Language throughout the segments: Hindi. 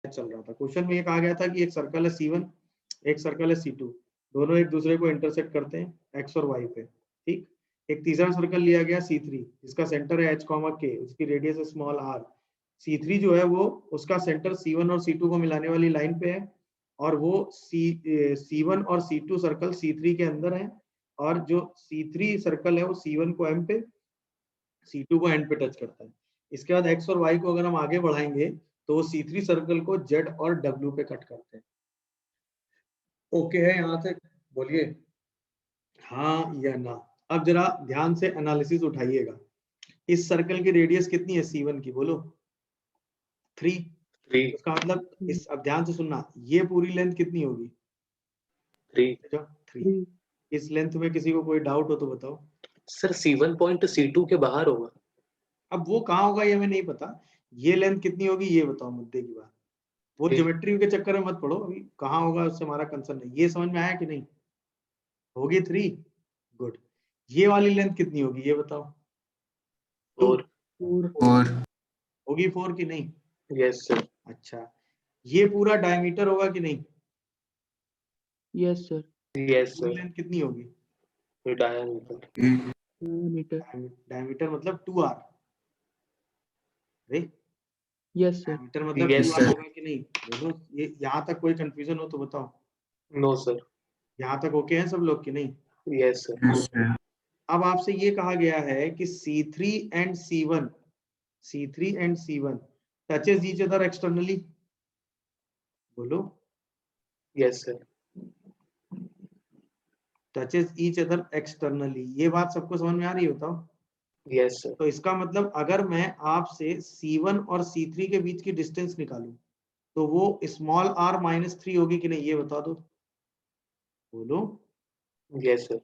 चल रहा था। क्वेश्चन में ये कहा गया था कि एक सर्कल है C1, एक सर्कल है C2, दोनों एक दूसरे को इंटरसेक्ट करते हैं x और y पे, ठीक। एक तीसरा सर्कल लिया गया C3 जिसका सेंटर है h, k, उसकी रेडियस है स्मॉल r। C3 जो है वो उसका सेंटर C1 और C2 को मिलाने वाली लाइन पे है, और वो C1 और C2 सर्कल C3 के अंदर है, और जो C3 सर्कल है वो C1 को M पे, C2 को एंड पे टच करता है। इसके बाद x और y को अगर हम आगे बढ़ाएंगे तो वो C3 सर्कल को Z और W पे कट करते हैं। ओके है यहाँ तक? बोलिए हाँ या ना। अब जरा ध्यान से एनालिसिस उठाइएगा। इस सर्कल की रेडियस कितनी है C1 की? बोलो 3। उसका मतलब इस, अब ध्यान से सुनना, ये पूरी लेंथ कितनी होगी? 3। इस लेंथ में किसी को कोई डाउट हो तो बताओ। सर C1 पॉइंट C2 के बाहर होगा। अब वो कहाँ होगा ये हमें नहीं पता, ये लेंथ कितनी होगी ये बताओ, मुद्दे की बात। वो ज्योमेट्री के चक्कर में मत पड़ो, अभी कहाँ होगा उससे हमारा कंसर्न नहीं। ये समझ में आया कि नहीं? होगी 3, गुड। ये वाली लेंथ कितनी होगी ये बताओ? 4 होगी 4 की नहीं? Yes sir. अच्छा, ये पूरा डायमीटर होगा कि नहीं? Yes sir. यस पूरी सर। लेंथ कितनी होगी? मीटर। डायमीटर मतलब 2r। अरे यस सर। डायमीटर मतलब Yes, 2r sir. होगा कि नहीं? बोलो, ये यहाँ तक कोई कंफ्यूजन हो तो बताओ। No sir. यहाँ तक ओके हैं सब लोग कि नहीं? Yes sir. अब आपसे ये कहा गया है कि C3 and C1 touches each other externally. बोलो yes sir. Touches each other externally. ये बात सबको समझ में आ रही है? बताओ। Yes sir. तो इसका मतलब अगर मैं आपसे C1 और C3 के बीच की डिस्टेंस निकालूं तो वो स्मॉल r माइनस 3 होगी कि नहीं ये बता दो। बोलो यस सर।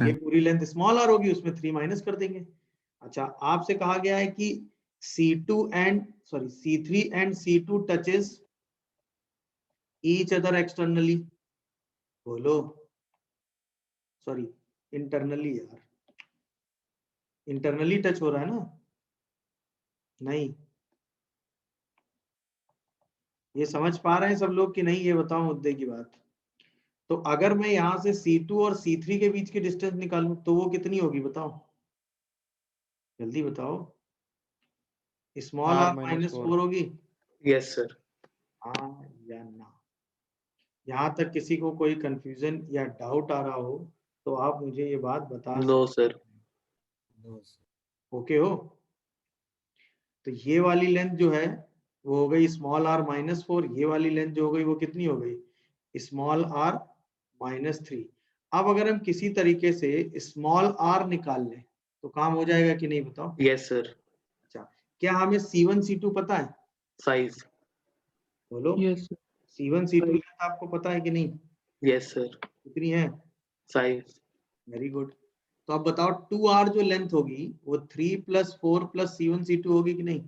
ये पूरी लेंथ स्मॉल r होगी, उसमें 3 माइनस कर देंगे। अच्छा, आपसे कहा गया है कि C3 and C2 touches each other externally. बोलो सॉरी इंटरनली, यार इंटरनली टच हो रहा है ना? नहीं, ये समझ पा रहे हैं सब लोग कि नहीं ये बताओ मुद्दे की बात। तो अगर मैं यहां से C2 और C3 के बीच की डिस्टेंस निकालूं तो वो कितनी होगी बताओ, जल्दी बताओ। स्मॉल r माइनस 4 होगी? Yes sir. हाँ या ना? यहाँ तक किसी को कोई कंफ्यूजन या डाउट आ रहा हो तो आप मुझे ये बात बता नो सर। ओके हो? तो ये वाली लेंथ जो है वो हो गई स्मॉल r माइनस 4, ये वाली लेंथ जो हो गई वो कितनी हो गई? Small r minus 3। अब अगर हम किसी तरीके से स्मॉल r निकाल लें तो काम हो जाएगा कि नहीं बताओ? Yes sir. अच्छा, क्या हमें C1 C2 पता है? साइज। बोलो yes sir. C1 C2 length आपको पता है कि नहीं? Yes sir. कितनी है? साइज। Very good. तो अब बताओ 2r जो लेंथ होगी वो 3 + 4 + C1 C2 होगी कि नहीं?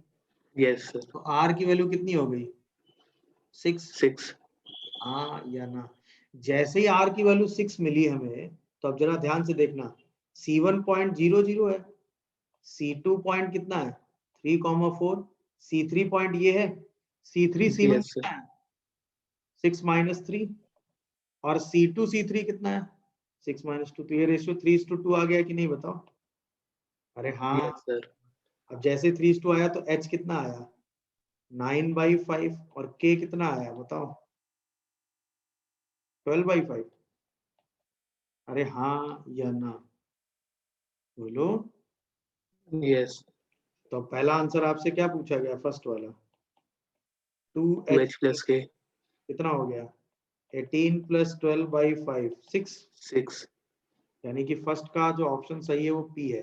Yes sir. तो r की वैल्यू कितनी हो गई? 6। 6। हाँ या ना? जैसे ही r की वैल्यू 6 मिली हमें, तो अब जरा ध्यान से देखना, C1.00 है, C2 पॉइंट कितना है? 3,4, C3 पॉइंट ये है, C3 C1 यस कितना सर। है? 6 - 3, और C2 C3 कितना है? 6 - 2। तो ये रेशियो 3:2 आ गया कि नहीं बताओ? अरे हाँ। Yes sir. अब जैसे 3:2 आया तो h कितना आया? 9/5, और k कितना आया बताओ? 12/5। अरे हाँ या ना? बोलो। यस। तो पहला आंसर आपसे क्या पूछा गया? फर्स्ट वाला 2h2h + k कितना हो गया? 18 + 12/5 6। यानी कि फर्स्ट का जो ऑप्शन सही है वो P है।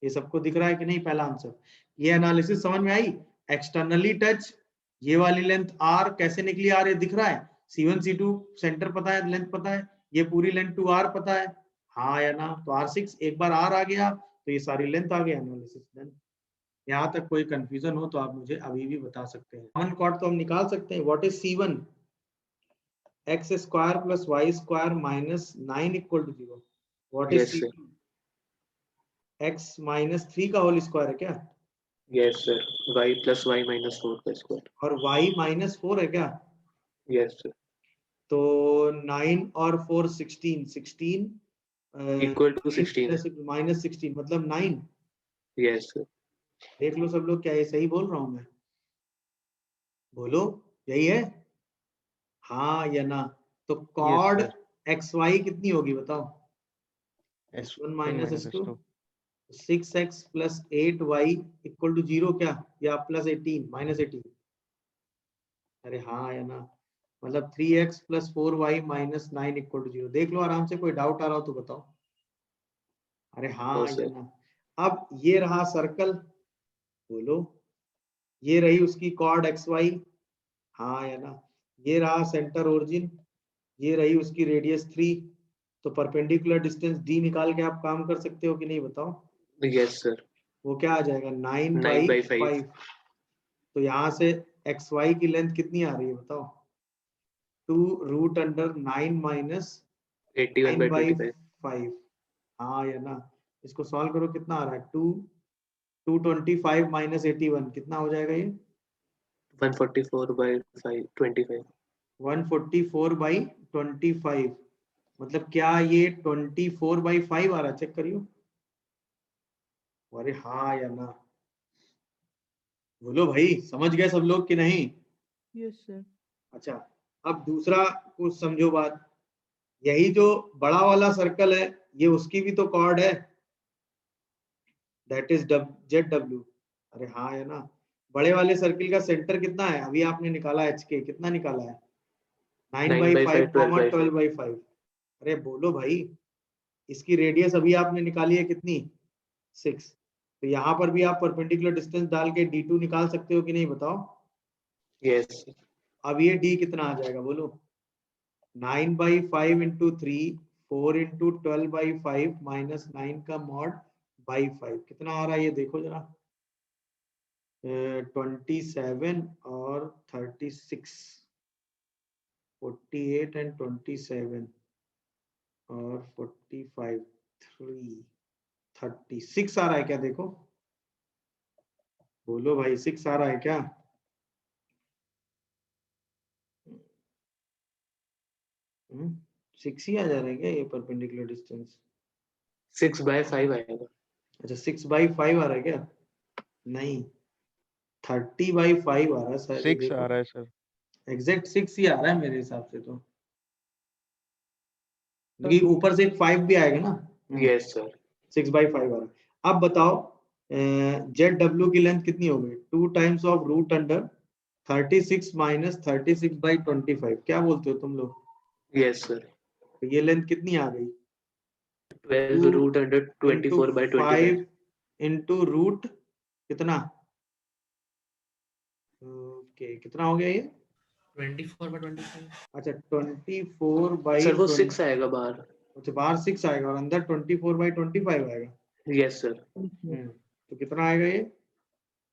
ये सबको दिख रहा है कि नहीं पहला आंसर? ये एनालिसिस समझ में आई? एक्सटर्नली टच, ये वाली लेंथ r कैसे निकली? r ये दिख रहा है, C1 C2 सेंटर पता है, लेंथ पता है, ये पूरी लेंथ 2r पता है, हाँ या ना? तो R6, एक बार r आ गया तो ये सारी लेंथ आ गई, एनालिसिस डन। यहाँ तक कोई कंफ्यूजन हो तो आप मुझे अभी भी बता सकते हैं। कॉमन कॉर्ड तो हम निकाल सकते हैं। What is C1? x² + y² - 9 = 0। What is yes sir. C2? x - 3 का होल स्क्वायर है क्या? Yes, sir. Y plus y minus 4 का स्क्वायर. और y -4 है क्या? Yes, sir. तो 9 और 4 16 16 Equal to 16. -16 मतलब 9। Yes, sir. देख लो सब लोग, क्या ये सही बोल रहा हूं मैं? बोलो, यही है? हाँ या ना? तो कॉड xy कितनी होगी बताओ? s1 minus s2 6x plus 8y equal to 0 क्या, या plus 18 -18? अरे हाँ या ना? मतलब 3x plus 4y minus 9 equal to 0। देख लो आराम से, कोई डाउट आ रहा हो तो बताओ। अरे हाँ No, या sir. ना? अब ये रहा सर्कल, बोलो। ये रही उसकी कॉर्ड xy, हाँ या ना? ये रहा सेंटर ओरिजिन, ये रही उसकी रेडियस 3। तो परपेंडिकुलर डिस्टेंस d निकाल के आप काम कर सकते हो कि नहीं बताओ? Yes, sir. वो क्या आ जाएगा? 9 9 by by 5. 5। तो यहाँ से xy की लेंथ कितनी आ रही है बताओ? 2√9 minus 81 9 by by 25. 5। हाँ या ना? इसको सॉल्व करो, कितना आ रहा है? 225 minus 81 कितना हो जाएगा ये? 144 by 5, 25. 144 by 25। मतलब क्या ये 24 by 5 आ रहा है? चेक करियो। अरे हाँ या ना? बोलो भाई, समझ गए सब लोग कि नहीं? Yes sir. अच्छा, अब दूसरा कुछ समझो बात। यही जो बड़ा वाला सर्कल है, ये उसकी भी तो कॉर्ड है, दैट इज ZW। अरे हाँ या ना? बड़े वाले सर्किल का सेंटर कितना है? अभी आपने निकाला HK, कितना निकाला है? 9 9 by by 5, 5, 12 by 12 5. by 5। अरे बोलो भाई, इसकी रेडियस अभी आपने निकाली है कितनी? 6। तो यहाँ पर भी आप परपेंडिकुलर डिस्टेंस डाल के D2 निकाल सकते हो कि नहीं बताओ? Yes, sir. अब ये D कितना आ जाएगा बोलो? 9 by 5 into 3, 4 into 12 by 5 minus 9 का मॉड by 5 कितना आ रहा है ये देखो जरा। 27 और 36, 48 एंड 27 और 45, 36 आ रहा है क्या? देखो, बोलो भाई, 6 आ रहा है क्या? हम्म, 6 ही आ जा रहा है क्या ये परपेंडिकुलर डिस्टेंस? 6 by 5 आएगा. अच्छा, 6 by 5 आ रहा है क्या? नहीं, 30 by 5 आ रहा है सर, ये 6 आ देखो। रहा है सर। एग्जैक्ट 6 ही आ रहा है मेरे हिसाब से तो, क्योंकि ऊपर से एक 5 भी आएगा ना। Yes, sir. 6 by 5 आ रहा है। अब बताओ, ZW की लेंथ कितनी हो गई? 2 times of root under 36 minus 36 by 25। क्या बोलते हो तुम लोग? Yes, sir. तो ये लेंथ कितनी आ गई? 12 2 root under into 24 by 25. 5 into root कितना? ओके, कितना हो गया ये? 24 by 25। अच्छा, 24 by Sir, वो 20। 6 आएगा बाहर. अच्छा, बाहर 6 आएगा और अंदर 24 by 25 आएगा। Yes, sir. तो कितना आएगा ये?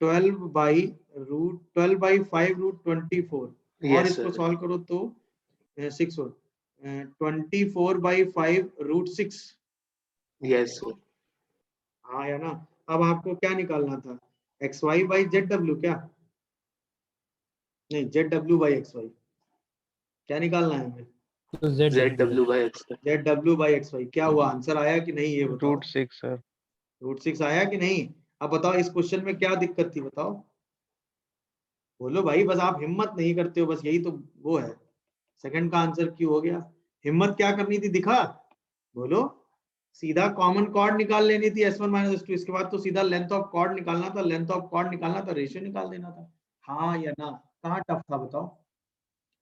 12 by 5 रूट 24। और Yes, इसको sir. सॉल्व करो तो 6 हो, 24 by 5 रूट 6। Yes, sir. हाँ या ना? अब आपको क्या निकालना था? XY by ZW क्या? नहीं, ZW by XY क्या निकालना है हमें? तो ZW by X. ZW by XY। क्या हुआ, आंसर आया कि नहीं ये बताओ? Root 6 sir. रूट 6 आया कि नहीं? अब बताओ इस क्वेश्चन में क्या दिक्कत थी बताओ? बोलो भाई, बस आप हिम्मत नहीं करते हो, बस यही तो वो है। सेकंड का आंसर क्यों हो गया? हिम्मत क्या करनी थी दिखा? बोलो। सीधा कॉमन कॉर्ड निकाल लेनी थी S1 minus S2, इसके बाद तो सीधा लेंथ ऑफ कॉर्ड निकालना था, लेंथ ऑफ कॉर्ड निकालना था, रेशियो निकाल देना था। हाँ या ना? कहाँ टफ था बताओ?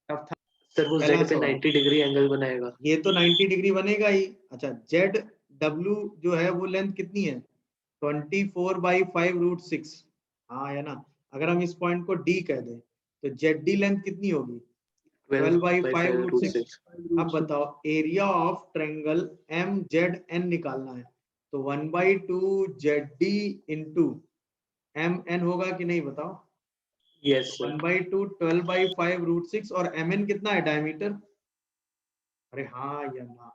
टफ था। Sir, वो पहला Z पे सवाल, 90 डिग्री एंगल बनाएगा. ये तो 90 डिग्री बनेगा ही। अच्छा, ZW जो है वो लेंथ कितनी है? 24 by 5 रूट 6। हाँ या ना? अगर हम इस पॉइंट को D कह दें तो ZD लेंथ कितनी होगी? 12 by 5 रूट 6। अब बताओ, एरिया ऑफ ट्रायंगल MZN निकालना है, तो 1/2 ZD इंटू MN होगा कि नहीं बताओ? Yes, sir. 1/2 12 by 5 रूट 6 और MN कितना है डायमीटर? अरे हाँ या ना?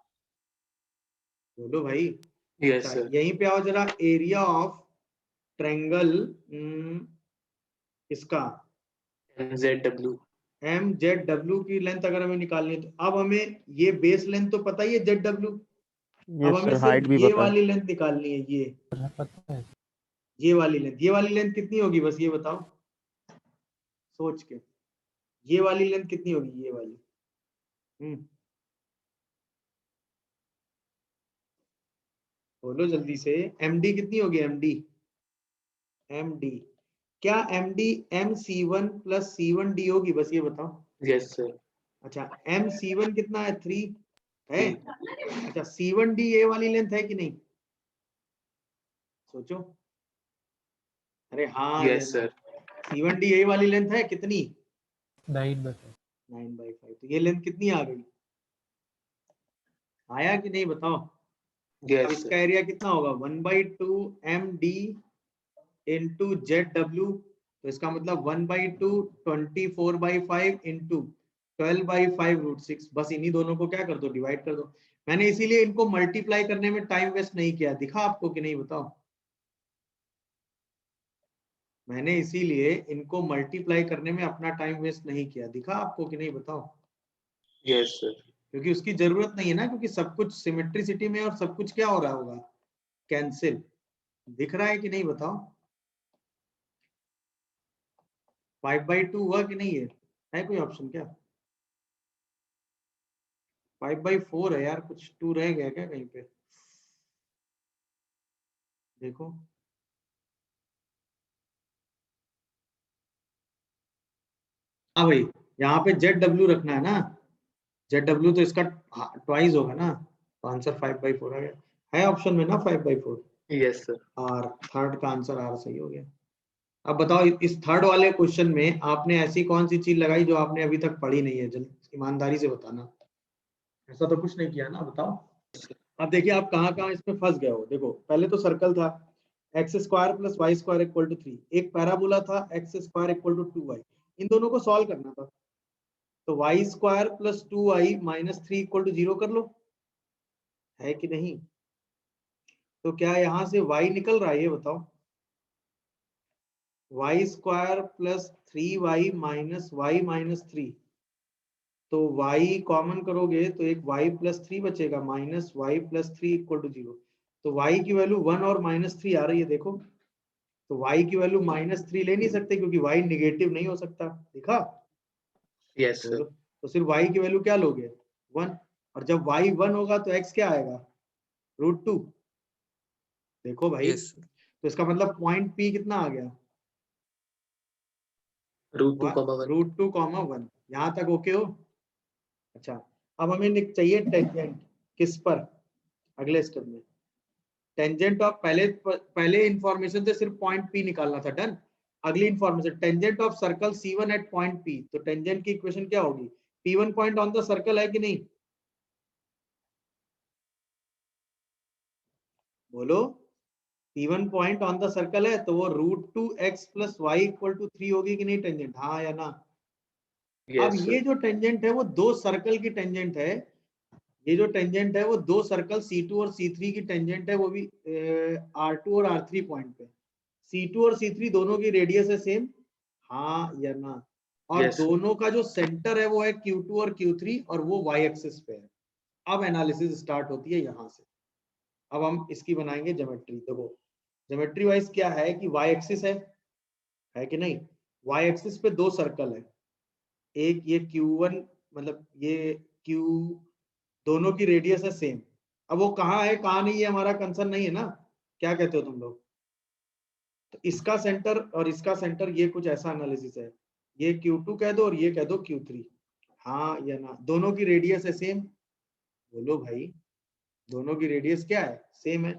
बोलो भाई। Yes, अच्छा, sir. यहीं पे आओ जरा, एरिया ऑफ ट्रायंगल इसका MZW. एम जेड डब्ल्यू की लेंथ अगर हमें निकालनी है, तो अब हमें ये बेस लेंथ तो पता ही है जेड डब्ल्यू, अब यस हमें सर, हाइट सिर्फ भी ये पता है। वाली लेंथ निकालनी है, ये वाली लेंथ कितनी होगी बस ये बताओ सोच के, ये वाली लेंथ कितनी होगी, ये वाली बोलो जल्दी से, एमडी कितनी होगी, एमडी क्या MD M C one plus C one D होगी, बस ये बताओ। Yes, sir. अच्छा एम सी वन कितना है, 3 है। अच्छा सी वन डी ये वाली लेंथ है कि नहीं, सोचो। अरे हाँ Yes, sir. सी वन डी ये वाली लेंथ है कितनी, 9/5. 9/5, तो ये लेंथ कितनी आ गई, आया कि नहीं बताओ। अब Yes, इसका sir. एरिया कितना होगा, 1/2 M D into Z W, तो इसका मतलब 1/2 24/5 इंटू 12/5√6, बस इन्हीं दोनों को क्या कर दो, डिवाइड कर दो। मैंने इसीलिए इनको मल्टीप्लाई करने में टाइम वेस्ट नहीं किया, दिखा आपको कि नहीं बताओ। मैंने इसीलिए इनको मल्टीप्लाई करने में अपना टाइम वेस्ट नहीं किया, दिखा आपको कि नहीं बताओ। Yes, sir. क्योंकि उसकी जरूरत नहीं है ना, क्योंकि सब कुछ सिमेट्रिसिटी में और सब कुछ क्या हो रहा होगा, कैंसिल। दिख रहा है कि नहीं बताओ। 5/2 हुआ कि नहीं है कोई ऑप्शन क्या, 5/4 है यार, कुछ 2 रह गया क्या कहीं पे, देखो। हाँ भाई यहाँ पे जेड डब्ल्यू रखना है ना, जेड डब्ल्यू तो इसका ट्वाइस होगा ना, तो आंसर 5/4 आ गया, है ऑप्शन में ना 5/4, Yes, sir. और थर्ड का आंसर आर सही हो गया। अब बताओ इस थर्ड वाले क्वेश्चन में आपने ऐसी कौन सी चीज लगाई जो आपने अभी तक पढ़ी नहीं है, जल्द ईमानदारी से बताना, ऐसा तो कुछ नहीं किया ना, बताओ। अब देखिए आप कहाँ कहाँ इसमें फंस गए हो, देखो पहले तो सर्कल था x² + y² = 3, एक पैराबोला था x² = 2y, इन दोनों को सॉल्व करना था, तो y² + 2y - 3 = 0 कर लो, है कि नहीं। तो क्या यहाँ से y निकल रहा है, ये बताओ, y² + 3y - y - 3, तो y कॉमन करोगे तो एक y + 3 बचेगा, माइनस y + 3 = 0, तो y की वैल्यू 1 और -3 आ रही है, देखो। तो y की वैल्यू -3 ले नहीं सकते क्योंकि y निगेटिव नहीं हो सकता, दिखा। Yes, sir. तो सिर्फ y की वैल्यू क्या लोगे, 1, और जब y 1 होगा तो x क्या आएगा, √2, देखो भाई। Yes, sir. तो इसका मतलब पॉइंट p कितना आ गया, √2, 1. √2, 1, यहाँ तक ओके हो। अच्छा अब हमें चाहिए टेंजेंट, किस पर, अगले स्टेप में टेंजेंट ऑफ, पहले इंफॉर्मेशन से सिर्फ पॉइंट पी निकालना था, डन। अगली information tangent of circle C1 एट पॉइंट पी, तो टेंजेंट की इक्वेशन क्या होगी, P1 point on the circle है कि नहीं, बोलो। P1 point on the circle है तो वो √2x + y = 3 होगी कि नहीं टेंजेंट, हाँ या ना। अब Yes, ये sir. जो टेंजेंट है वो दो सर्कल की टेंजेंट है, ये जो टेंजेंट है वो दो सर्कल C2 और C3 की टेंजेंट है, वो भी R2 और R3 पॉइंट पे। C2 और C3 दोनों की रेडियस है सेम, हाँ या ना। और Yes, sir. दोनों का जो सेंटर है वो है Q2 और Q3 और वो y एक्सिस पे है। अब एनालिसिस स्टार्ट होती है यहाँ से। अब हम इसकी बनाएंगे ज्योमेट्री, देखो ज्योमेट्री वाइज क्या है कि y एक्सिस है कि नहीं, y एक्सिस पे दो सर्कल है, एक ये Q1 मतलब ये Q, दोनों की रेडियस है सेम। अब वो कहाँ है कहाँ नहीं है हमारा कंसर्न नहीं है ना, क्या कहते हो तुम लोग। तो इसका सेंटर और इसका सेंटर ये कुछ ऐसा एनालिसिस है, ये Q2 कह दो और ये कह दो Q3, हाँ या ना। दोनों की रेडियस है सेम, बोलो भाई, दोनों की रेडियस क्या है, सेम है।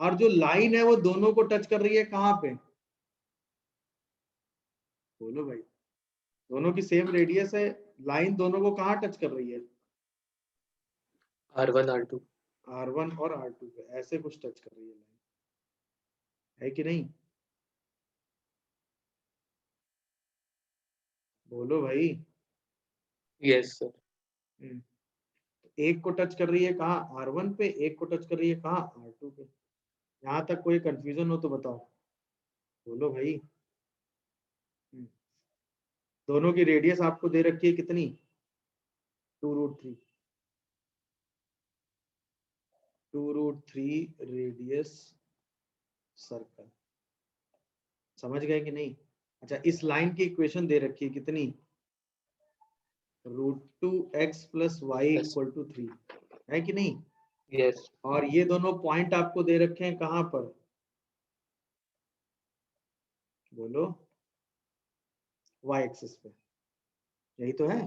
और जो लाइन है वो दोनों को टच कर रही है कहाँ पे, बोलो भाई, दोनों की सेम रेडियस है, लाइन दोनों को कहाँ टच कर रही है, R1, R2. R1 और R2 पे ऐसे कुछ टच कर रही है लाइन, है कि नहीं, बोलो भाई। Yes, sir. एक को टच कर रही है कहाँ, R1 पे, एक को टच कर रही है कहाँ, R2 पे। यहाँ तक कोई कंफ्यूजन हो तो बताओ। बोलो भाई। दोनों की रेडियस आपको दे रखी है कितनी, 2√3, 2√3 रेडियस सर्कल। समझ गए कि नहीं? अच्छा, इस लाइन की इक्वेशन दे रखी है कितनी, √2x + y = 3, है कि नहीं? Yes. और ये दोनों पॉइंट आपको दे रखे हैं कहां पर, बोलो, y एक्सिस पे, यही तो है।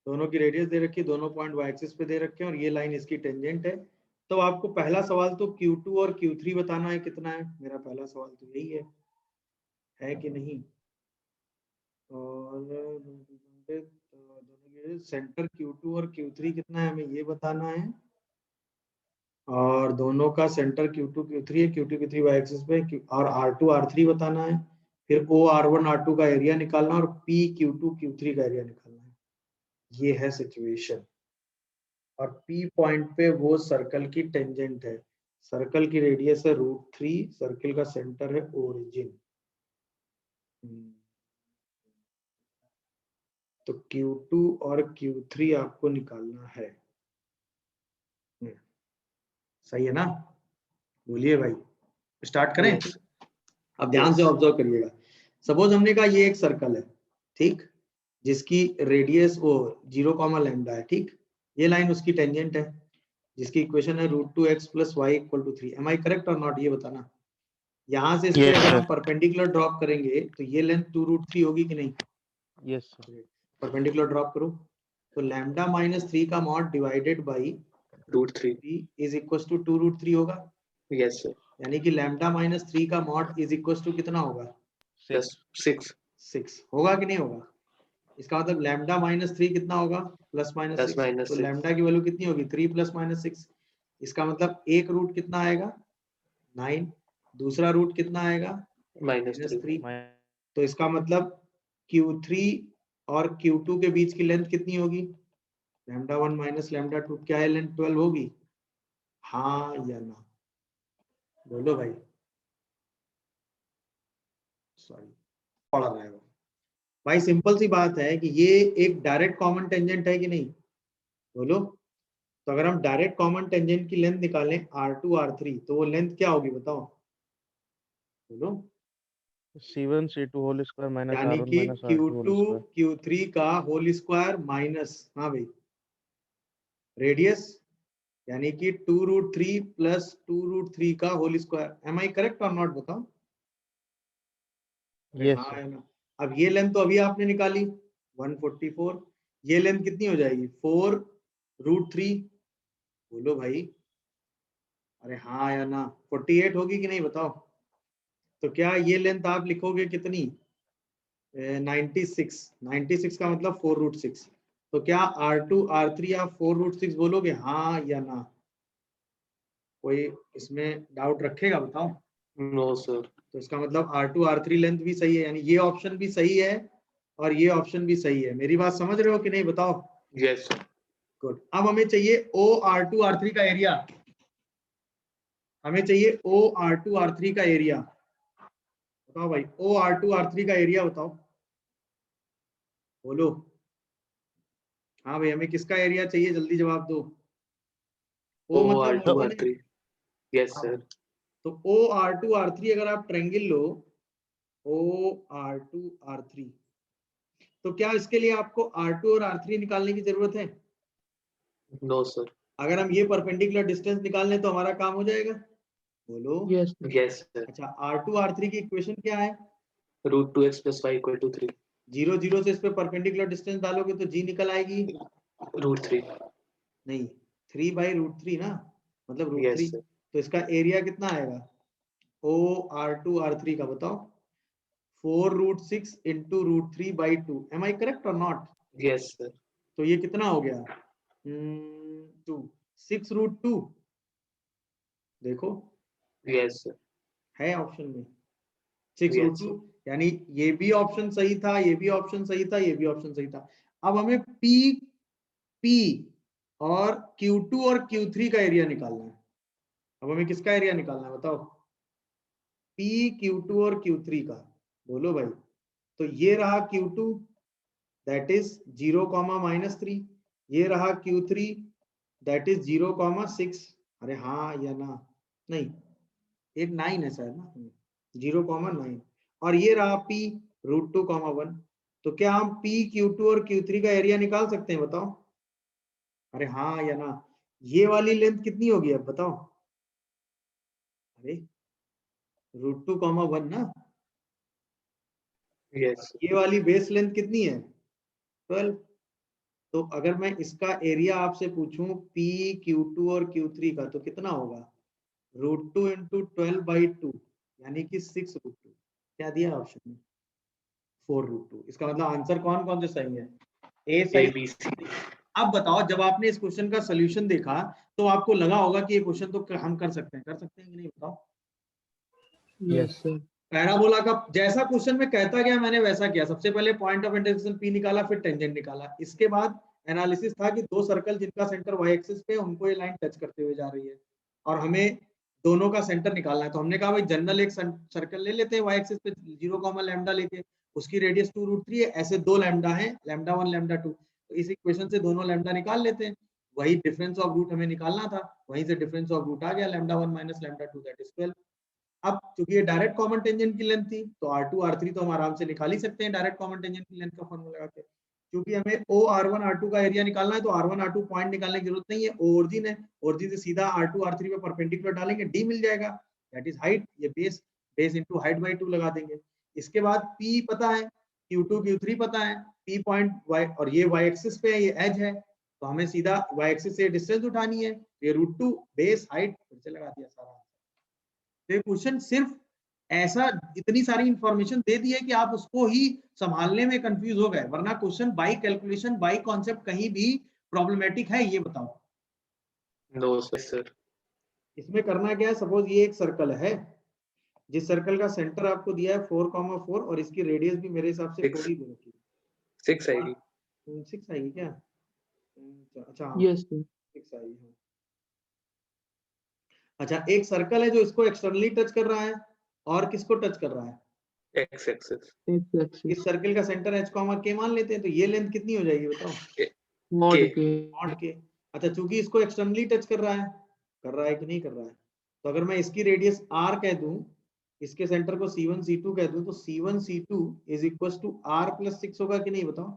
दोनों की रेडियस दे रखी है, दोनों पॉइंट y एक्सिस पे दे रखे हैं, और ये लाइन इसकी टेंजेंट है। तो आपको पहला सवाल तो Q2 और Q3 बताना है कितना है, मेरा पहला सवाल तो यही है कि नहीं? और दोनों के सेंटर Q2 और Q3 कितना है हमें ये बताना है, और दोनों का सेंटर Q2 Q3 है, Q2 Q3 y एक्सिस पे, और R2 R3 बताना है, फिर O R1 R2 का एरिया निकालना, और P Q2 Q3 का एरिया निकालना है। ये है सिचुएशन। और P पॉइंट पे वो सर्कल की टेंजेंट है, सर्कल की रेडियस है √3, सर्कल का सेंटर है ओरिजिन। तो Q2 और Q3 आपको निकालना है। सही है ना? बोलिए भाई, स्टार्ट करें? Yes. अब ध्यान से Yes. ऑब्जर्व करिएगा। सपोज हमने कहा ये एक सर्कल है, ठीक, जिसकी रेडियस वो 0, λ है, ठीक। ये लाइन उसकी टेंजेंट है, जिसकी इक्वेशन है √2x + y = 3। M I correct or not, ये बताना। यहाँ से इस पे Yes, अगर sir. हम परपेंडिकुलर ड्रॉप करेंगे तो ये लेंथ 2√3 होगी कि नहीं? Yes, sir. परपेंडिकुलर ड्रॉप करो तो λ - 3 का mod divided by √3. b is equal to 2√3 होगा। Yes, sir. यानी कि λ - 3 का मॉड इज इक्वल टू कितना होगा? Plus 6. 6 होगा कि नहीं होगा? इसका मतलब λ - 3 कितना होगा? +/- Plus 6। minus तो 6. लैम्डा की वैल्यू कितनी होगी? 3 +/- 6। इसका मतलब एक रूट कितना आएगा? 9। दूसरा रूट कितना आएगा? -3. -3। My तो इसका मतलब Q3 और Q2 के बीच की लेंथ कितनी होगी? λ1 - λ2, क्या है लेंथ? 12 होगी, हाँ या ना? बोलो भाई। सॉरी, पढ़ रहा है वो भाई। सिंपल सी बात है कि ये एक डायरेक्ट कॉमन टेंजेंट है कि नहीं? बोलो। तो अगर हम डायरेक्ट कॉमन टेंजेंट की लेंथ निकालें R2 R3, तो वो लेंथ क्या होगी बताओ? बोलो। C1 C2 whole square minus यानी R1 कि minus R2 Q2 whole square. Q3 का होल स्क्वायर माइनस, हाँ भाई, रेडियस, यानी कि 2√3 + 2√3 का whole square. Am I correct or not, बताओ? Yes, हाँ sir. है ना? अब ये लेंथ तो अभी आपने निकाली 144, ये लेंथ कितनी हो जाएगी? 4√3। बोलो भाई, अरे हाँ या ना? 48 होगी कि नहीं बताओ? तो क्या ये लेंथ आप लिखोगे कितनी? 96। 96 का मतलब 4√6। तो क्या R2 R3 आप 4√6 बोलोगे, हाँ या ना? कोई इसमें डाउट रखेगा, बताओ? No, sir. तो इसका मतलब R2 R3 लेंथ भी सही है, यानी ये ऑप्शन भी सही है और ये ऑप्शन भी सही है। मेरी बात समझ रहे हो कि नहीं, बताओ? Yes, sir. गुड। अब हमें चाहिए O R2 R3 का एरिया। हमें चाहिए O R2 R3 का एरिया। बताओ भाई, O R2 R3 का एरिया बताओ। बोलो। हाँ भाई, हमें किसका एरिया चाहिए? जल्दी जवाब दो। O O मतलब R2 होल है R3. Yes, ना? sir. तो O R2 R3 अगर आप ट्रायंगल लो, O R2 R3, तो क्या इसके लिए आपको R2 और R3 निकालने की जरूरत है? No, sir. अगर हम ये परपेंडिकुलर डिस्टेंस निकाल लें तो हमारा काम हो जाएगा? बोलो। Yes, sir. Yes, sir. अच्छा, R2 R3 की इक्वेशन क्या है? √2x + y = 3. 0 0 से इस पे परपेंडिकुलर डिस्टेंस डालोगे तो G निकल आएगी। √3. नहीं, 3/√3 ना, मतलब √3। Yes, sir. तो इसका एरिया कितना आएगा O R2 R3 का, बताओ? 4√6 × √3/2। M I correct or not? Yes, sir. तो ये कितना हो गया? 2 6√2। देखो, Yes, sir. है ऑप्शन में Yes, 6√2। sir. यानी ये भी ऑप्शन सही था, ये भी ऑप्शन सही था, ये भी ऑप्शन सही था। अब हमें P और Q2 और Q3 का एरिया निकालना है। अब हमें किसका एरिया निकालना है, बताओ? P Q2 और Q3 का, बोलो भाई। तो ये रहा Q2 दैट इज 0, -3, ये रहा Q3 दैट इज 0, अरे हाँ या ना, नहीं एक 9 है शायद ना, 0, 9, और ये रहा P √2, 1। तो क्या हम P Q2 और Q3 का एरिया निकाल सकते हैं, बताओ? अरे हाँ या ना? ये वाली लेंथ कितनी होगी अब बताओ? अरे √2, 1 ना। Yes. ये वाली बेस लेंथ कितनी है? 12। तो अगर मैं इसका एरिया आपसे पूछूं P Q2 और Q3 का, तो कितना होगा? √2 × 12/2, यानी कि 6√2। क्या दिया ऑप्शन में? 4√2। इसका मतलब आंसर कौन कौन से सही है? ए सही। A B C. अब बताओ, जब आपने इस क्वेश्चन का सोल्यूशन देखा तो आपको लगा होगा कि ये क्वेश्चन तो हम कर सकते हैं कि नहीं, बताओ? Yes sir. पैराबोला का जैसा क्वेश्चन में कहता गया मैंने वैसा किया। सबसे पहले पॉइंट ऑफ इंटरसेक्शन P निकाला, फिर टेंजेंट निकाला। इसके बाद एनालिसिस था कि दो सर्कल जिनका सेंटर y एक्सिस पे, उनको ये लाइन टच करते हुए जा रही है और हमें दोनों का सेंटर निकालना है। तो हमने कहा भाई जनरल एक सर्कल ले लेते हैं y एक्सिस पे 0, लैम्डा लेके, उसकी रेडियस 2√3 है। ऐसे दो लैम्डा है, λ1 λ2। तो इस इक्वेशन से दोनों लैम्डा निकाल लेते हैं। वही डिफरेंस ऑफ रूट हमें निकालना था, वहीं से डिफरेंस ऑफ रूट आ गया, λ1 - λ2 दैट इज 12। अब क्योंकि ये डायरेक्ट कॉमन टेंजेंट की लेंथ थी, तो R2 R3 तो हम आराम से निकाल ही सकते हैं डायरेक्ट कॉमन टेंजेंट की लेंथ का फॉर्मूला लगा के। क्योंकि हमें OR1 R2 का एरिया निकालना है, तो R1 R2 पॉइंट निकालने की जरूरत नहीं है, ओरिजिन है। ओरिजिन से सीधा R2 R3 पे परपेंडिकुलर डालेंगे, D मिल जाएगा, दैट इज हाइट। ये बेस इनटू हाइट बाय 2 लगा देंगे। इसके बाद P पता है, Q2 Q3 पता है, P पॉइंट y और ये y एक्सिस पे है, ये एज है, तो हमें सीधा y एक्सिस से डिस्टेंस उठानी है। ये √2 बेस हाइट फिर से लगा दिया सारा। तो क्वेश्चन सिर्फ ऐसा इतनी सारी इंफॉर्मेशन दे दी है कि आप उसको ही संभालने में कंफ्यूज हो गए, वरना question by calculation bye concept कहीं भी प्रॉब्लमेटिक है, ये बताओ? No sir. इसमें करना क्या है? सपोज ये एक सर्कल है, जिस सर्कल का सेंटर आपको दिया है 4, 4 और इसकी रेडियस भी मेरे हिसाब से 4 ही दे रखी है। 6 आएगी. 6 आएगी क्या? अच्छा हाँ, यस सर। 6 आएगी हाँ। अच्छा, एक सर्कल है जो इसको एक्सटर्नली टच कर रहा है और किसको टच कर रहा है? X axis. एक्स इस एक्सिस। सर्कल का सेंटर h, k मान लेते हैं, तो ये लेंथ कितनी हो जाएगी बताओ? Mod K. के। मॉड के। अच्छा, चूंकि इसको एक्सटर्नली टच कर रहा है कि नहीं कर रहा है, तो अगर मैं इसकी रेडियस r कह दूं, इसके सेंटर को C1 C2 कह दूं, तो C1 C2 is equal to r + 6 होगा कि नहीं, बताओ?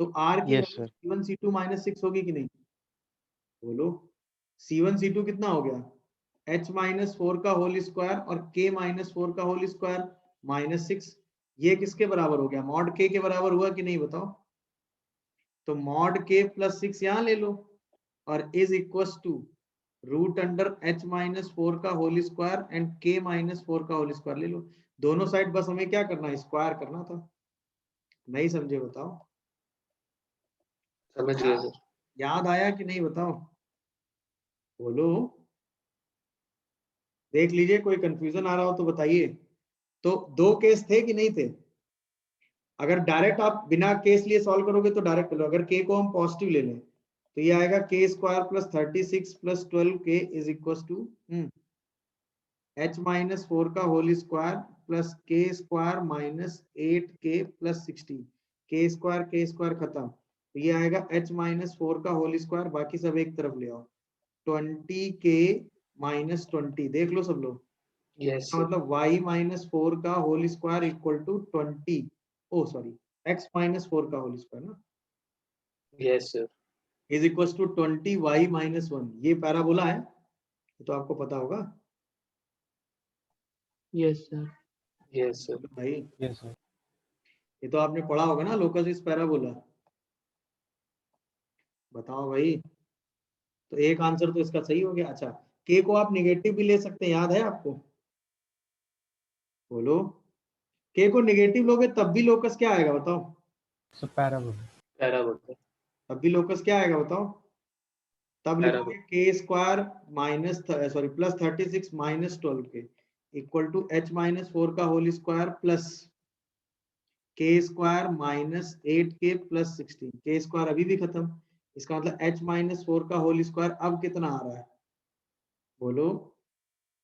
तो r की Yes, value sir. C1 C2 - 6 होगी कि नहीं? बोलो। C1 C2 कितना हो गया? h - 4 का होल स्क्वायर और k - 4 का होल स्क्वायर -6। ये किसके बराबर हो गया? मॉड k के बराबर हुआ कि नहीं, बताओ? तो मॉड k + 6 यहाँ ले लो और इज इक्वल टू √h - 4 का होल स्क्वायर एंड k - 4 का होल स्क्वायर ले लो। दोनों साइड बस हमें क्या करना है? स्क्वायर करना था। नहीं समझे? बताओ। समझ गए सर. याद आया कि नहीं, बताओ? बोलो। देख लीजिए, कोई कंफ्यूजन आ रहा हो तो बताइए। तो दो केस थे कि नहीं थे? अगर डायरेक्ट आप बिना केस लिए सॉल्व करोगे तो डायरेक्ट लो। अगर k को हम पॉजिटिव ले लें तो ये आएगा k² + 36 + 12k is equal to h - 4 का whole square plus k² - 8k + 16। k² खत्म, तो ये आएगा h - 4 का होल स्क्वायर, बाकी सब एक तरफ ले आओ, 20k - 20। देख लो सब लोग। Yes sir. मतलब y - 4 का whole square equal to 20, oh sorry, x - 4 का होल स्क्वायर ना, Yes sir. Is equal to 20y - 1। ये पैराबोला है, तो आपको पता होगा यस सर। Yes sir. भाई। Yes, sir. ये तो आपने पढ़ा होगा ना, लोकस इज पैराबोला। बताओ भाई। तो एक आंसर तो इसका सही हो गया। अच्छा, k को आप निगेटिव भी ले सकते हैं, याद है आपको? बोलो। k को निगेटिव लोगे तब भी लोकस क्या आएगा, बताओ? So parabola. Parabola. तब भी लोकस क्या आएगा, बताओ? तब लिखोगे k² plus 36 - 12k equal to h - 4 का whole square plus k² - 8k + 16। k² अभी भी खत्म, इसका मतलब h - 4 का होल स्क्वायर अब कितना आ रहा है? बोलो।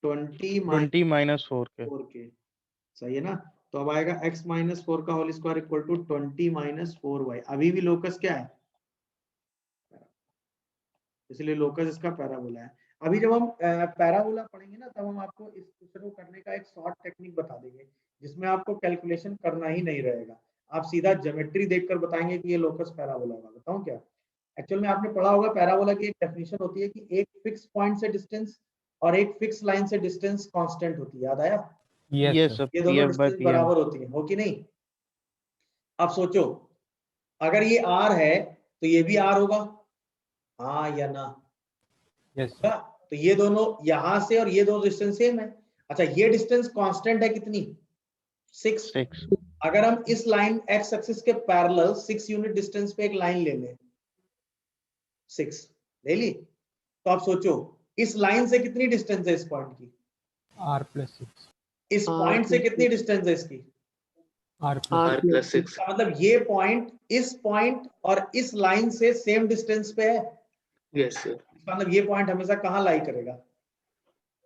20 20 minus 4k. 4k, सही है ना। तो अब आएगा x माइनस 4 का whole square equal to 20 minus 4y। अभी भी लोकस क्या है, इसलिए लोकस इसका पैराबोला है। अभी जब हम पैराबोला पढ़ेंगे ना, तब हम आपको इस क्वेश्चन को करने का एक शॉर्ट टेक्निक बता देंगे, जिसमें आपको कैलकुलेशन करना ही नहीं रहेगा, आप सीधा ज्योमेट्री देखकर बताएंगे कि ये लोकस पैराबोला होगा। बताऊं क्या, एक्चुअल में आपने पढ़ा होगा पैराबोला की एक डेफिनेशन होती है कि एक फिक्स पॉइंट से डिस्टेंस और एक फिक्स लाइन से डिस्टेंस कांस्टेंट होती है, याद आया। Yes sir. ये दोनों PF by डिस्टेंस PM. बराबर होती है, हो कि नहीं। अब सोचो, अगर ये r है तो ये भी r होगा, हाँ या ना। यस तो ये दोनों यहां से और ये दोनों डिस्टेंस सेम है। अच्छा, ये डिस्टेंस कांस्टेंट है कितनी, 6। 6. अगर हम इस लाइन एक्स एक्सिस के पैरेलल 6 यूनिट डिस्टेंस पे एक लाइन ले लें, 6 ले ली, तो आप सोचो इस लाइन से कितनी डिस्टेंस है इस पॉइंट की, r+6 इस R पॉइंट से plus कितनी डिस्टेंस है इसकी, R+6 इसका मतलब ये पॉइंट इस पॉइंट और इस लाइन से सेम डिस्टेंस पे है। यस सर, इसका मतलब ये पॉइंट हमेशा कहाँ लाई करेगा,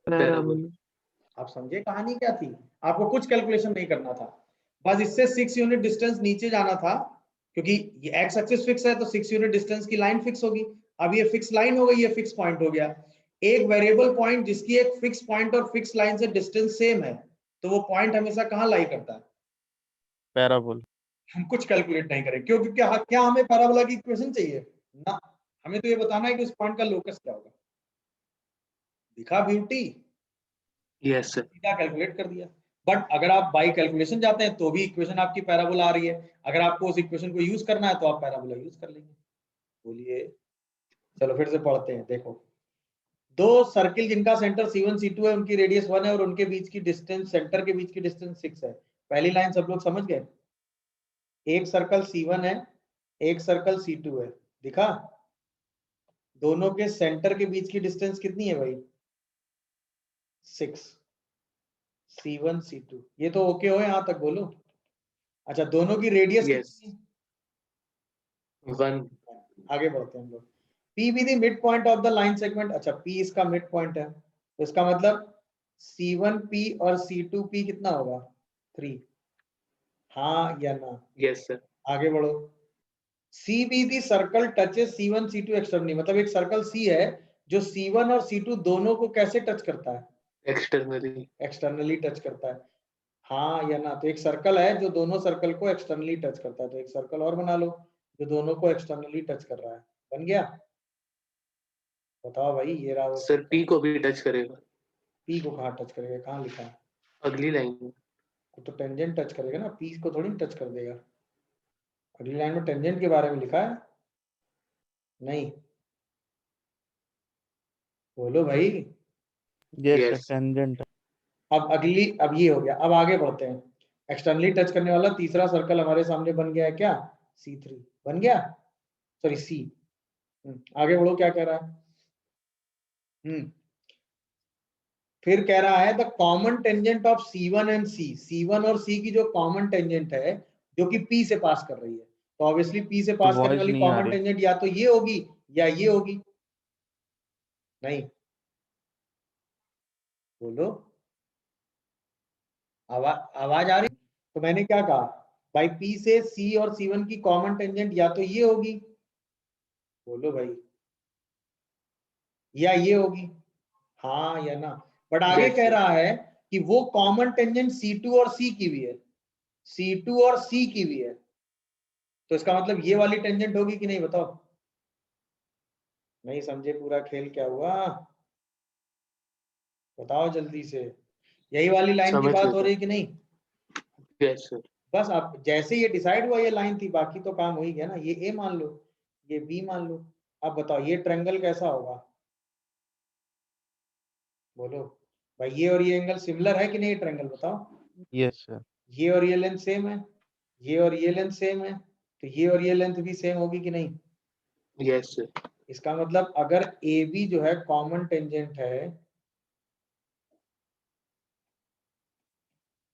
पैराबोला। आप समझे कहानी क्या थी। आपको कुछ कैलकुलेशन नहीं करना था, बस इससे 6 यूनिट डिस्टेंस नीचे जाना था, क्योंकि ये एक्स एक्सिस फिक्स है तो 6 यूनिट डिस्टेंस की लाइन फिक्स होगी। अब ये फिक्स लाइन हो गई, ये फिक्स पॉइंट हो गया। एक वेरिएबल पॉइंट जिसकी एक फिक्स पॉइंट और फिक्स लाइन से डिस्टेंस सेम है, तो वो पॉइंट हमेशा कहाँ लाई करता है, Parabola. हम कुछ कैलकुलेट नहीं करें, क्योंकि क्या हमें पैराबोला की इक्वेशन चाहिए ना, हमें तो ये बताना है कि उस पॉइंट का लोकस क्या होगा। दिखा ब्यूटी, यस सर, सीधा कैलकुलेट कर दिया। बट अगर आप बाई कैलकुलेशन जाते हैं तो भी इक्वेशन आपकी पैराबोला आ रही है, अगर आपको उस इक्वेशन को यूज करना है तो आप पैराबोला यूज कर लेंगे। बोलिए, चलो फिर से पढ़ते हैं। देखो, दो सर्किल जिनका सेंटर C1 C2 है, उनकी रेडियस 1 है और उनके बीच की डिस्टेंस, सेंटर के बीच की डिस्टेंस 6 है। पहली लाइन सब लोग समझ गए, एक सर्कल C1 है, एक सर्कल C2 है, दिखा। दोनों के सेंटर के बीच की डिस्टेंस कितनी है भाई, 6। C1 C2, ये तो ओके हो यहां तक, बोलो। अच्छा, दोनों की रेडियस Yes. कितनी, 1 आगे बढ़ते हैं हम लोग। P be the midpoint of the line segment, अच्छा P इसका मिड पॉइंट है, तो इसका मतलब C1P और C2P कितना होगा, 3, हाँ या ना। यस सर, आगे बढ़ो। C be the circle touches C1 C2 externally, मतलब एक सर्कल C है जो C1 और C2 दोनों को कैसे टच करता है, एक्सटर्नली। एक्सटर्नली टच करता है, हाँ या ना। तो एक सर्कल है जो दोनों सर्कल को एक्सटर्नली टच करता है, तो एक सर्कल और बना लो जो दोनों को एक्सटर्नली टच कर रहा है, बन गया। बताओ भाई, ये रहा वो सर पी को भी टच करेगा, पी को कहाँ टच करेगा, कहाँ लिखा है, अगली लाइन में। तो टेंजेंट टच करेगा ना, पी को थोड़ी टच कर देगा। अगली लाइन में टेंजेंट के बारे में लिखा है, नहीं, बोलो भाई। Yes sir. Yes. Tangent. अब ये हो गया, अब आगे बढ़ते हैं। एक्सटर्नली टच करने वाला तीसरा सर्कल हमारे सामने बन गया है, क्या, C3 बन गया, सॉरी C। आगे बढ़ो, क्या कह रहा है, फिर कह रहा है the common tangent of C1 and C, C1 और C की जो कॉमन टेंजेंट है जो कि P से पास कर रही है, तो ऑब्वियसली P से पास करने Voice वाली नहीं आ कॉमन रही. टेंजेंट या तो ये होगी या ये होगी, नहीं, बोलो, आवाज आ रही। तो मैंने क्या कहा भाई, P से C और C1 की कॉमन टेंजेंट या तो ये होगी, बोलो भाई, या ये होगी, हाँ या ना। बट आगे Yes, कह sir. रहा है कि वो कॉमन टेंजेंट C2 और C की भी है, C2 और C की भी है, तो इसका मतलब ये वाली टेंजेंट होगी कि नहीं, बताओ। नहीं समझे पूरा खेल क्या हुआ, बताओ जल्दी से। यही वाली लाइन की समझ बात गए हो सर। रही है कि नहीं। यस सर, बस आप जैसे ये डिसाइड हुआ ये लाइन थी, बाकी तो काम हो ही गया ना। ये ए मान लो, ये बी मान लो। अब बताओ ये ट्रायंगल कैसा होगा, बोलो भाई। ये और ये एंगल सिमिलर है कि नहीं, ट्रायंगल बताओ। Yes sir. ये और ये लेंथ सेम है, ये और ये लेंथ सेम है, तो ये और ये लेंथ भी सेम होगी कि नहीं। यस सर, इसका मतलब अगर ए बी जो है कॉमन टेंजेंट है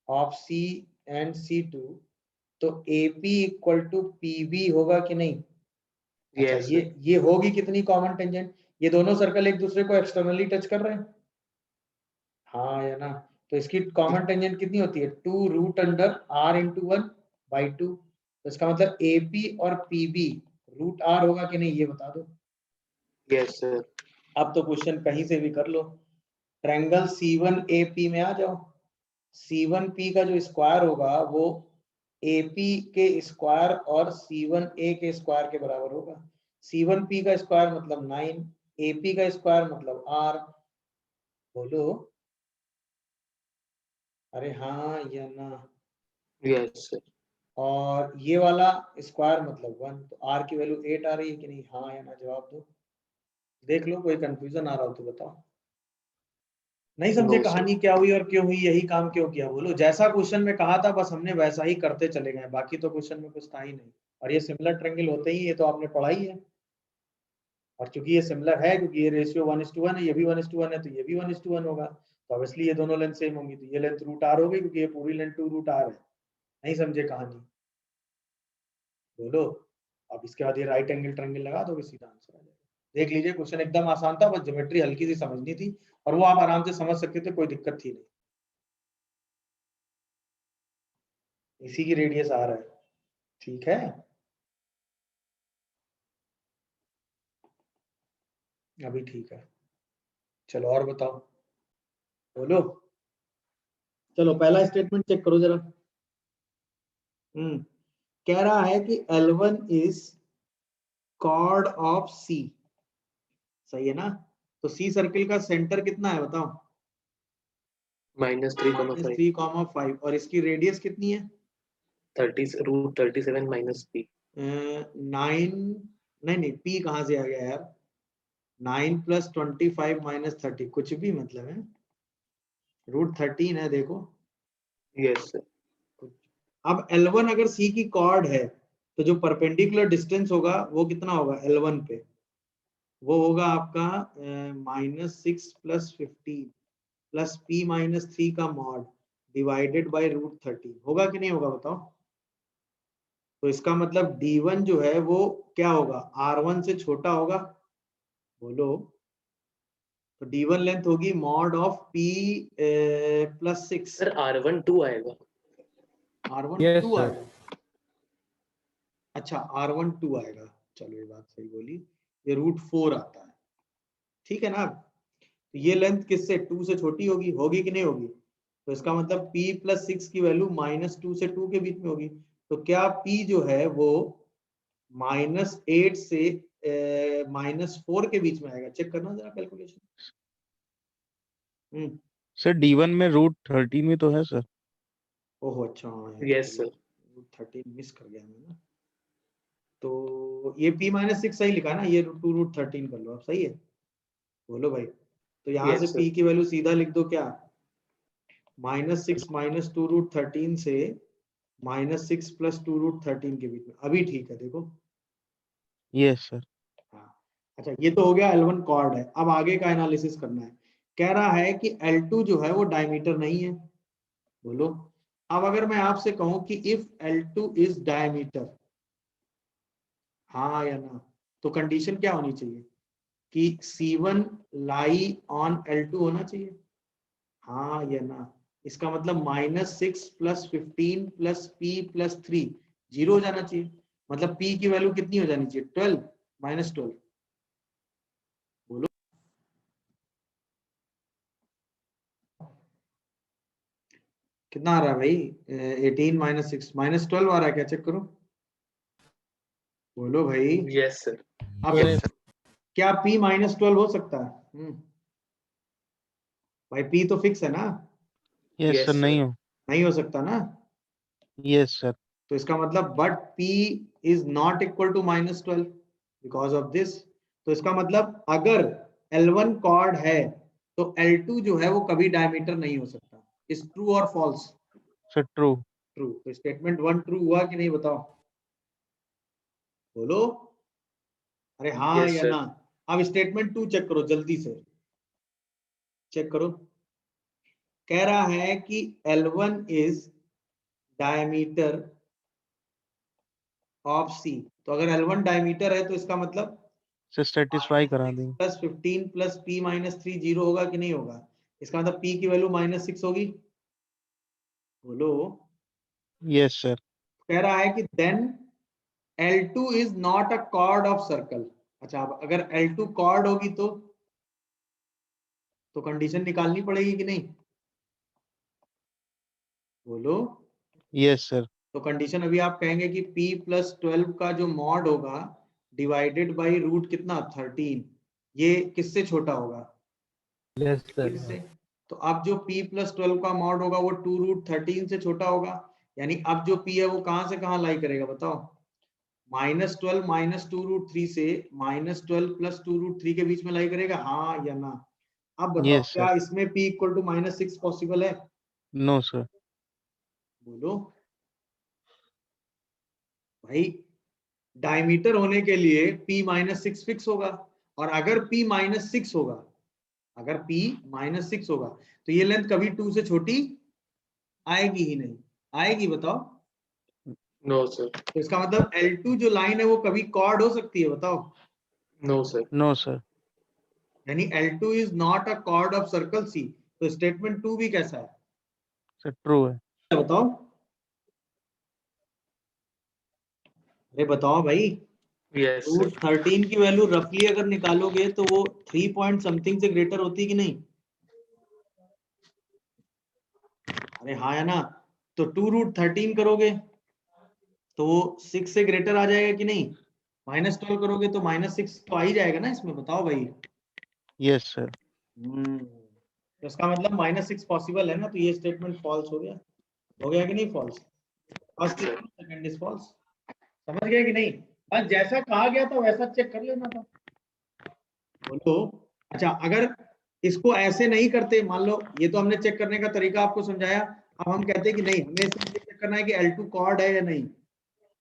ऑफ सी एंड C2, तो AP इक्वल टू PB होगा कि नहीं। अच्छा, यस ये होगी कितनी कॉमन टेंजेंट, ये दोनों सर्कल एक दूसरे को एक्सटर्नली टच कर रहे हैं, हाँ या ना? तो इसकी कॉमन टेंजेंट कितनी होती है? 2 root under r into 1 by 2। तो इसका मतलब AP और PB रूट r होगा कि नहीं ये बता दो। Yes sir. अब तो क्वेश्चन कहीं से भी कर लो। ट्रायंगल C1AP में आ जाओ। C1P का जो स्क्वायर होगा वो AP के स्क्वायर और C1A के स्क्वायर के बराबर होगा। C1P का स्क्वायर मतलब 9, AP का स्क्वायर मतलब R। बोलो अरे हाँ या ना? Yes sir. और ये वाला स्क्वायर मतलब 1, तो R की वैल्यू 8 आ रही है कि नहीं? हाँ या ना जवाब दो। देख लो कोई कंफ्यूजन आ रहा हो तो बताओ। नहीं समझे No, कहानी क्या हुई और क्यों हुई, यही काम क्यों किया? बोलो। जैसा क्वेश्चन में कहा था बस हमने वैसा ही करते चले गए, बाकी तो क्वेश्चन में कुछ था ही नहीं। और ये सिमिलर ट्रायंगल होते ही, ये तो आपने पढ़ा ही है। और चूंकि ये सिमिलर है, क्योंकि ये रेशियो 1:1 है, ये भी 1:1 है, तो ये भी 1:1 होगा। तो ऑब्वियसली ये दोनों लेंथ सेम होंगी, तो ये लेंथ रूट r हो गई, क्योंकि ये पूरी लेंथ 2 रूट r है। नहीं समझे कहानी? बोलो। अब इसके बाद ये राइट एंगल ट्रायंगल लगा दोगे, सीधा आंसर आ जाएगा। देख लीजिए क्वेश्चन एकदम आसान था, बस ज्योमेट्री हल्की सी समझनी थी और वो आप आराम से समझ सकते थे, कोई दिक्कत थी नहीं। इसी की रेडियस आ रहा है, ठीक है। अभी ठीक है, चलो और बताओ। बोलो। चलो पहला स्टेटमेंट चेक करो जरा। कह रहा है कि L1 is chord of C। सही है ना? तो C सर्किल का सेंटर कितना है बताओ? -3,5 -3,5। और इसकी रेडियस कितनी है? 30√37 माइनस p। 9। नहीं P कहाँ से आ गया यार? 9 + 25 - 30 कुछ भी मतलब है। √13 है देखो। Yes sir. अब L1 अगर C की कॉर्ड है तो जो परपेंडिकुलर डिस्टेंस होगा वो कितना होगा L1 पे? वो होगा आपका -6 + 15 प्लस P - 3 का मॉड डिवाइडेड बाय √13 होगा कि नहीं होगा बताओ? तो इसका मतलब D1 जो है वो क्या होगा? R1 से छोटा होगा। बोलो। तो D1 लेंथ होगी mod of P + 6। Sir R1 2 आएगा। R1 Yes, 2 sir. आएगा। अच्छा R1 2 आएगा, चलो ये बात सही बोली। ये √4 आता है, ठीक है ना? तो ये लेंथ किससे? 2 से छोटी होगी, होगी कि नहीं होगी? तो इसका मतलब P + 6 की वैल्यू -2 से 2 के बीच में होगी। तो क्या P जो है वो -8 से -4 के बीच में आएगा? चेक करना जरा कैलकुलेशन। सर D1 में √13 भी तो है सर। ओहो अच्छा हाँ यार, यस सर। √13 मिस कर गया मैं ना। तो ये P - 6 सही लिखा ना, ये 2√13 कर लो आप, सही है। बोलो भाई। तो यहाँ से यस P सर। की वैल्यू सीधा लिख दो क्या? -6 - 2√13 से -6 + 2√13 के बीच में। अभी ठीक है देखो। Yes sir. हाँ अच्छा, ये तो हो गया L1 कॉर्ड है। अब आगे का एनालिसिस करना है। कह रहा है कि L2 जो है वो डायमीटर नहीं है। बोलो। अब अगर मैं आपसे कहूं कि इफ L2 इज डायमीटर, हाँ या ना? तो कंडीशन क्या होनी चाहिए? कि C1 लाई ऑन L2 होना चाहिए, हाँ या ना? इसका मतलब -6 + 15 + P + 3 0 हो जाना चाहिए। मतलब P की वैल्यू कितनी हो जानी चाहिए? 12 -12। बोलो। कितना आ रहा है भाई? 18 - 6 -12 आ रहा है क्या? चेक करो। बोलो भाई। Yes sir. अब क्या P -12 हो सकता है? भाई P तो फिक्स है ना? यस सर, यस नहीं सर। हो। नहीं हो सकता ना? Yes sir. तो इसका मतलब but P is not equal to -12 because of this. तो इसका मतलब अगर L1 कॉर्ड है तो L2 जो है वो कभी डायमीटर नहीं हो सकता। इज ट्रू और फॉल्स? Sir true. ट्रू। तो स्टेटमेंट 1 ट्रू हुआ कि नहीं बताओ? बोलो। अरे हाँ यस या सर। ना? अब स्टेटमेंट 2 चेक करो जल्दी से, चेक करो। कह रहा है कि L1 is diameter of C। तो अगर L1 डायमीटर है तो इसका मतलब सर सेटिस्फाई करा -6 देंगे। + 15 + P - 3 0 होगा कि नहीं होगा? इसका मतलब P की वैल्यू -6 होगी। बोलो। Yes, sir. कह रहा है कि then L2 is not a chord of circle. अच्छा, अब अगर L2 कॉर्ड होगी तो कंडीशन निकालनी पड़ेगी कि नहीं? बोलो। Yes, sir. तो कंडीशन अभी आप कहेंगे कि P+12 का जो मॉड होगा डिवाइडेड बाई रूट कितना 13, ये किससे छोटा होगा? Yes, sir. इससे। तो अब जो P+12 का मॉड होगा वो 2√13 से छोटा होगा, यानी अब जो P है वो कहां से कहां लाई करेगा बताओ? -12 माइनस 2√3 से -12 प्लस 2√3 के बीच में लाई करेगा, हाँ या ना? अब बताओ Yes, sir. क्या इसमें P इक्वल टू -6 पॉसिबल है? No, sir. बोलो भाई। डायमीटर होने के लिए P-6 फिक्स होगा, और अगर P-6 होगा, अगर P-6 होगा तो ये लेंथ कभी 2 से छोटी आएगी ही नहीं। आएगी बताओ? No sir. तो इसका मतलब L2 जो लाइन है वो कभी कॉर्ड हो सकती है बताओ? No sir. No, sir. यानी L2 is not a chord of circle C। तो स्टेटमेंट 2 भी कैसा है? Sir, true है। बताओ, अरे बताओ भाई। Yes root sir. 13 की वैल्यू रफली अगर निकालोगे तो वो 3 पॉइंट समथिंग से ग्रेटर होती है कि नहीं? अरे हाँ या ना? तो 2√13 करोगे तो वो 6 से ग्रेटर आ जाएगा कि नहीं? -12 करोगे तो -6 तो आ ही जाएगा ना इसमें, बताओ भाई। Yes, sir. तो इसका मतलब -6 पॉसिबल है ना, तो ये स्टेटमेंट फॉल्स हो गया। हो गया कि नहीं false? First is true, second is false. समझ गए कि नहीं? बस जैसा कहा गया था वैसा चेक कर लेना था। बोलो। अच्छा, अगर इसको ऐसे नहीं करते, मान लो ये तो हमने चेक करने का तरीका आपको समझाया, अब हम कहते हैं कि नहीं, हमें सिर्फ ये चेक करना है कि L2 कॉर्ड है या नहीं।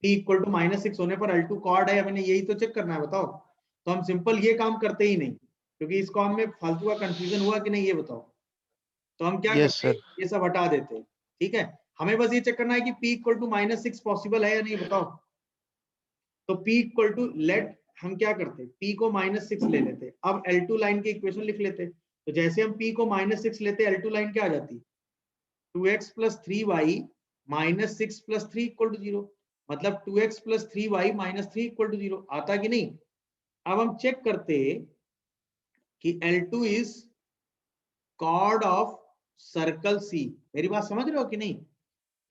P इक्वल टू -6 होने पर L2 कॉर्ड है या नहीं, यही तो चेक करना है, बताओ। तो हम सिंपल ये काम करते ही नहीं, क्योंकि इस काम में फालतू का कंफ्यूजन हुआ कि नहीं ये बताओ। तो हम क्या Yes, करते हैं, sir. ये सब हटा देते हैं। ठीक है, हमें बस ये चेक करना है कि P इक्वल टू -6 पॉसिबल है या नहीं, बताओ। तो P इक्वल टू लेट, हम क्या करते, P को -6 ले लेते, अब L2 लाइन की इक्वेशन लिख लेते। तो जैसे हम P को -6 लेते, L2 लाइन क्या आ जाती? 2x + 3y - 6 + 3 = 0। मतलब 2x + 3y - 3 = 0 आता कि नहीं? अब हम चेक करते कि L2 is chord of circle C। मेरी बात समझ रहे हो कि नहीं?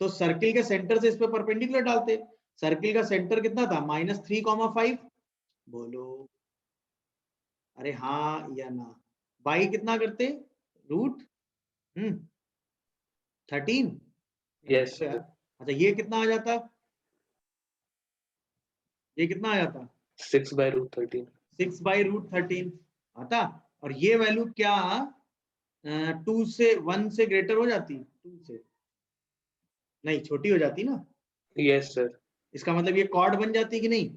तो सर्किल के सेंटर से इस पे परपेंडिकुलर डालते। सर्किल का सेंटर कितना था? -3, 5। बोलो। अरे हाँ या ना? बाई कितना करते? रूट 13। Yes sir. अच्छा, ये कितना आ जाता? ये कितना आ जाता? 6/√13। 6/√13 आता। और ये वैल्यू क्या 2 से 1 से ग्रेटर हो जाती? 2 से नहीं, छोटी हो जाती ना। Yes sir. इसका मतलब ये कॉर्ड बन जाती कि नहीं?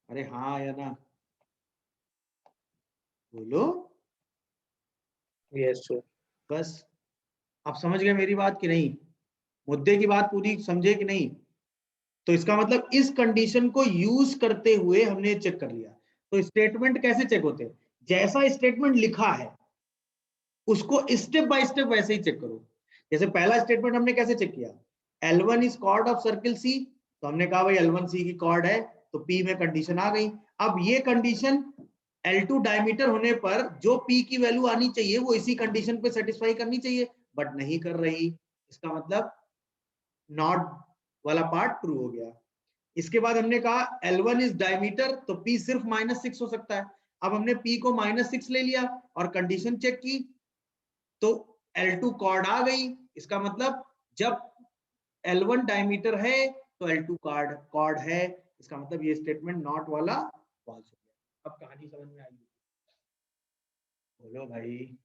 अरे हाँ या ना? बोलो। Yes sir. बस, आप समझ गए मेरी बात कि नहीं? मुद्दे की बात पूरी समझे कि नहीं? तो इसका मतलब इस कंडीशन को यूज करते हुए हमने चेक कर लिया। तो स्टेटमेंट कैसे चेक होते हैं? जैसा स्टेटमेंट लिखा है उसको स्टेप बाय स्टेप वैसे ही चेक करो। जैसे पहला स्टेटमेंट हमने कैसे चेक किया? L1 is chord of circle C। तो हमने कहा भाई L1 C की कॉर्ड है, तो P में कंडीशन आ गई। अब ये कंडीशन L2 डायमीटर होने पर जो P की वैल्यू आनी चाहिए वो इसी कंडीशन पे सेटिस्फाई करनी चाहिए, बट नहीं कर रही। इसका मतलब नॉट वाला पार्ट ट्रू हो गया। इसके बाद हमने कहा L1 इज डायमीटर, तो P सिर्फ -6 हो सकता है। अब हमने P को -6 ले लिया और कंडीशन चेक की, तो L2 कॉर्ड आ गई। इसका मतलब जब L1 डायमीटर है तो L2 कॉर्ड है। इसका मतलब ये स्टेटमेंट नॉट वाला फॉल्स हो गया। अब कहानी समझ में आई? बोलो भाई।